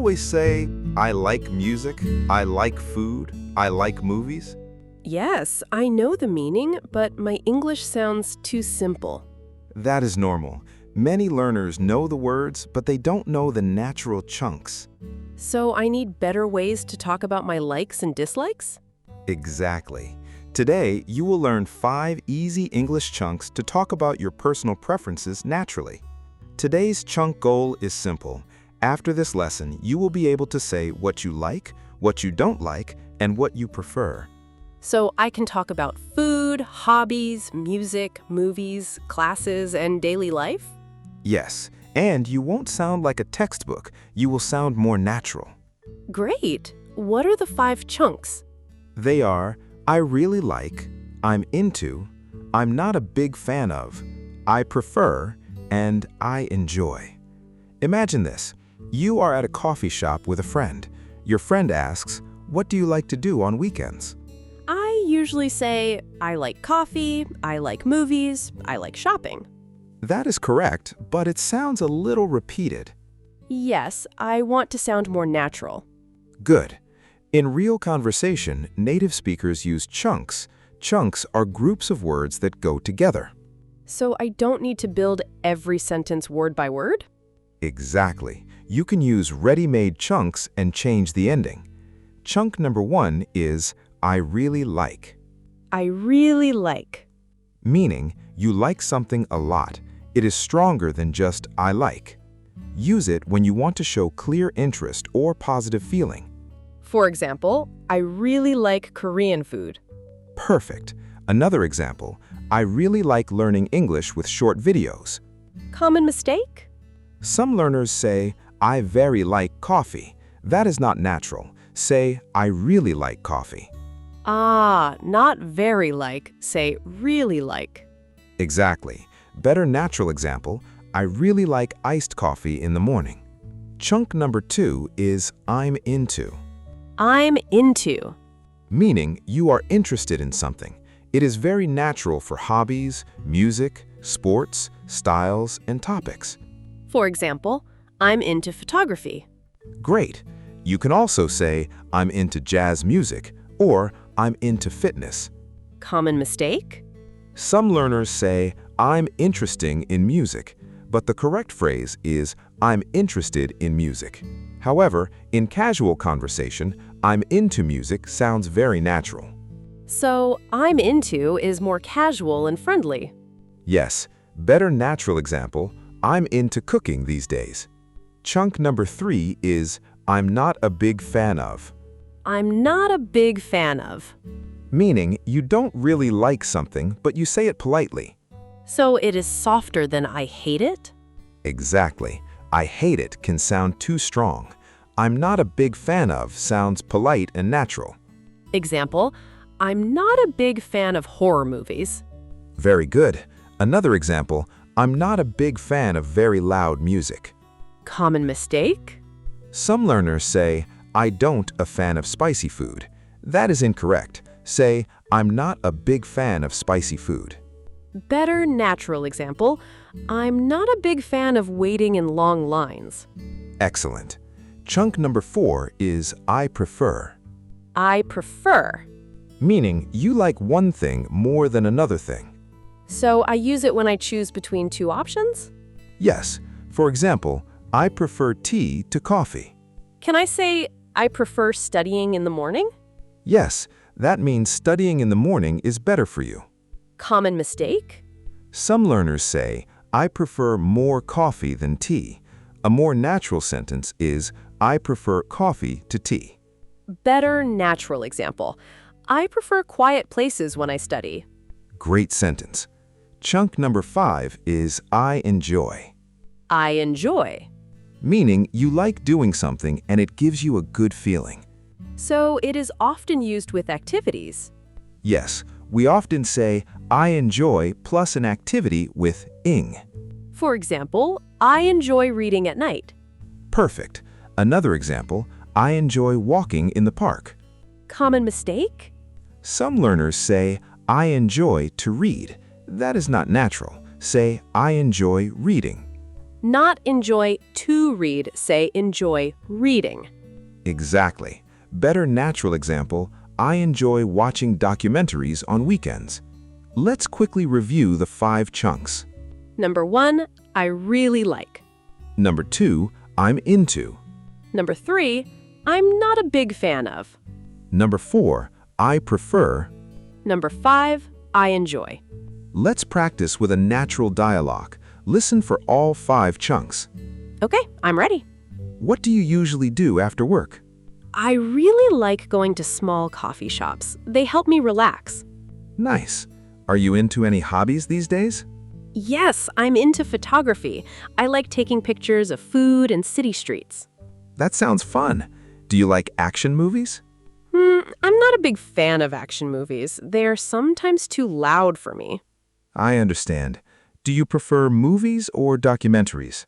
always say, I like music, I like food, I like movies? Yes, I know the meaning, but my English sounds too simple. That is normal. Many learners know the words, but they don't know the natural chunks. So I need better ways to talk about my likes and dislikes? Exactly. Today, you will learn 5 easy English chunks to talk about your personal preferences naturally. Today's chunk goal is simple. After this lesson, you will be able to say what you like, what you don't like, and what you prefer. So I can talk about food, hobbies, music, movies, classes, and daily life? Yes, and you won't sound like a textbook. You will sound more natural. Great! What are the 5 chunks? They are, I really like, I'm into, I'm not a big fan of, I prefer, and I enjoy. Imagine this. You are at a coffee shop with a friend. Your friend asks, what do you like to do on weekends? I usually say, I like coffee, I like movies, I like shopping. That is correct, but it sounds a little repeated. Yes, I want to sound more natural. Good. In real conversation, native speakers use chunks. Chunks are groups of words that go together. So I don't need to build every sentence word by word? Exactly. You can use ready-made chunks and change the ending. Chunk number 1 is, I really like. I really like. Meaning, you like something a lot. It is stronger than just I like. Use it when you want to show clear interest or positive feeling. For example, I really like Korean food. Perfect. Another example, I really like learning English with short videos. Common mistake? Some learners say, I very like coffee. That is not natural. Say, I really like coffee. Ah, not very like, say really like. Exactly. Better natural example, I really like iced coffee in the morning. Chunk number 2 is I'm into. I'm into. Meaning you are interested in something. It is very natural for hobbies, music, sports, styles, and topics. For example, I'm into photography. Great. You can also say, I'm into jazz music, or I'm into fitness. Common mistake? Some learners say, I'm interesting in music, but the correct phrase is, I'm interested in music. However, in casual conversation, I'm into music sounds very natural. So, I'm into is more casual and friendly. Yes, better natural example, I'm into cooking these days. Chunk number 3 is, I'm not a big fan of. I'm not a big fan of. Meaning, you don't really like something, but you say it politely. So it is softer than I hate it? Exactly. I hate it can sound too strong. I'm not a big fan of sounds polite and natural. Example, I'm not a big fan of horror movies. Very good. Another example, I'm not a big fan of very loud music. Common mistake? Some learners say, I don't a fan of spicy food. That is incorrect. Say, I'm not a big fan of spicy food. Better natural example, I'm not a big fan of waiting in long lines. Excellent. Chunk number 4 is I prefer. I prefer. Meaning you like one thing more than another thing. So I use it when I choose between 2 options? Yes. For example, I prefer tea to coffee. Can I say, I prefer studying in the morning? Yes, that means studying in the morning is better for you. Common mistake? Some learners say, I prefer more coffee than tea. A more natural sentence is, I prefer coffee to tea. Better natural example, I prefer quiet places when I study. Great sentence. Chunk number 5 is I enjoy. I enjoy. Meaning you like doing something and it gives you a good feeling. So it is often used with activities. Yes, we often say, I enjoy plus an activity with ing. For example, I enjoy reading at night. Perfect. Another example, I enjoy walking in the park. Common mistake? Some learners say, I enjoy to read. That is not natural. Say, I enjoy reading. Not enjoy to read, say enjoy reading. Exactly. Better natural example, I enjoy watching documentaries on weekends. Let's quickly review the 5 chunks. Number 1, I really like. Number 2, I'm into. Number 3, I'm not a big fan of. Number 4, I prefer. Number 5, I enjoy. Let's practice with a natural dialogue. Listen for all 5 chunks. Okay, I'm ready. What do you usually do after work? I really like going to small coffee shops. They help me relax. Nice. Are you into any hobbies these days? Yes, I'm into photography. I like taking pictures of food and city streets. That sounds fun. Do you like action movies? I'm not a big fan of action movies. They're sometimes too loud for me. I understand. Do you prefer movies or documentaries?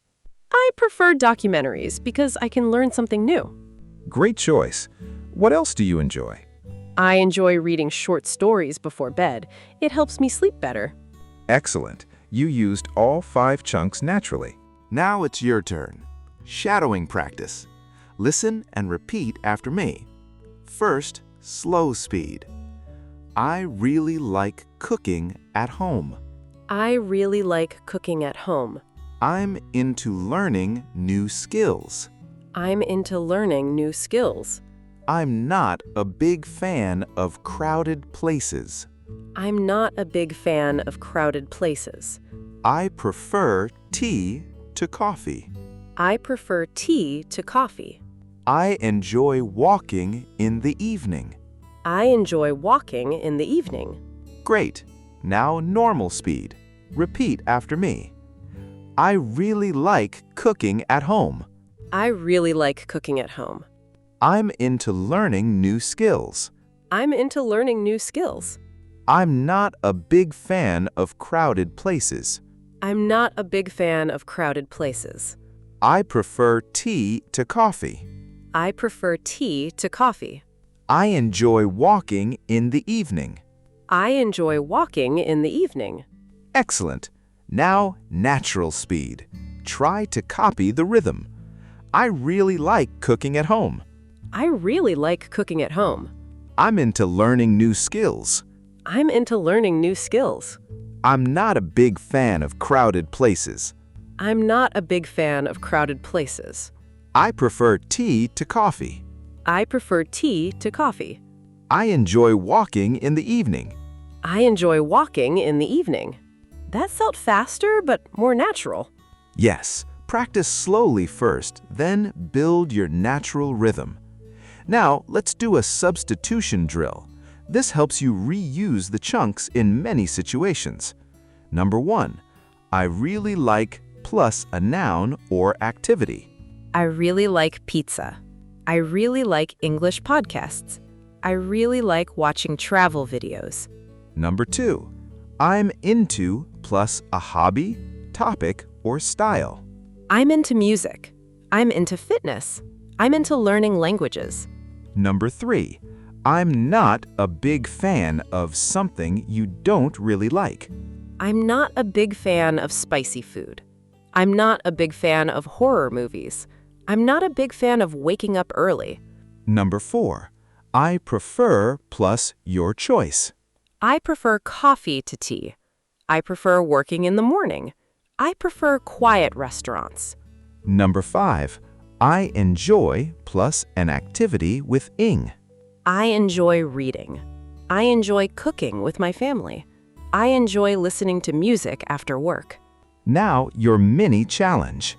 I prefer documentaries because I can learn something new. Great choice. What else do you enjoy? I enjoy reading short stories before bed. It helps me sleep better. Excellent. You used all 5 chunks naturally. Now it's your turn. Shadowing practice. Listen and repeat after me. First, slow speed. I really like cooking at home. I really like cooking at home. I'm into learning new skills. I'm into learning new skills. I'm not a big fan of crowded places. I'm not a big fan of crowded places. I prefer tea to coffee. I prefer tea to coffee. I enjoy walking in the evening. I enjoy walking in the evening. Great. Now normal speed. Repeat after me. I really like cooking at home. I really like cooking at home. I'm into learning new skills. I'm into learning new skills. I'm not a big fan of crowded places. I'm not a big fan of crowded places. I prefer tea to coffee. I prefer tea to coffee. I enjoy walking in the evening. I enjoy walking in the evening. Excellent. Now, natural speed. Try to copy the rhythm. I really like cooking at home. I really like cooking at home. I'm into learning new skills. I'm into learning new skills. I'm not a big fan of crowded places. I'm not a big fan of crowded places. I prefer tea to coffee. I prefer tea to coffee. I enjoy walking in the evening. I enjoy walking in the evening. That felt faster, but more natural. Yes, practice slowly first, then build your natural rhythm. Now, let's do a substitution drill. This helps you reuse the chunks in many situations. Number 1, I really like plus a noun or activity. I really like pizza. I really like English podcasts. I really like watching travel videos. Number 2, I'm into plus a hobby, topic, or style. I'm into music. I'm into fitness. I'm into learning languages. Number 3, I'm not a big fan of something you don't really like. I'm not a big fan of spicy food. I'm not a big fan of horror movies. I'm not a big fan of waking up early. Number 4, I prefer plus your choice. I prefer coffee to tea. I prefer working in the morning. I prefer quiet restaurants. Number 5, I enjoy plus an activity with ing. I enjoy reading. I enjoy cooking with my family. I enjoy listening to music after work. Now your mini challenge.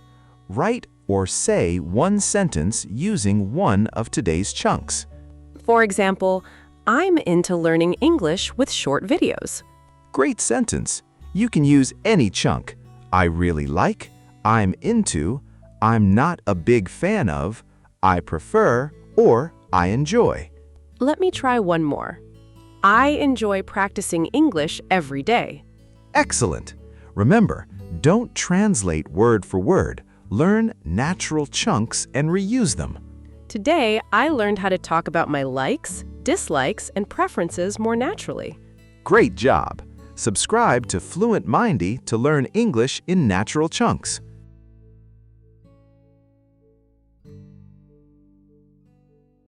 Write or say one sentence using one of today's chunks. For example, I'm into learning English with short videos. Great sentence. You can use any chunk. I really like, I'm into, I'm not a big fan of, I prefer, or I enjoy. Let me try one more. I enjoy practicing English every day. Excellent. Remember, don't translate word for word. Learn natural chunks and reuse them. Today, I learned how to talk about my likes, dislikes, and preferences more naturally. Great job. Subscribe to FluentMindee to learn English in natural chunks.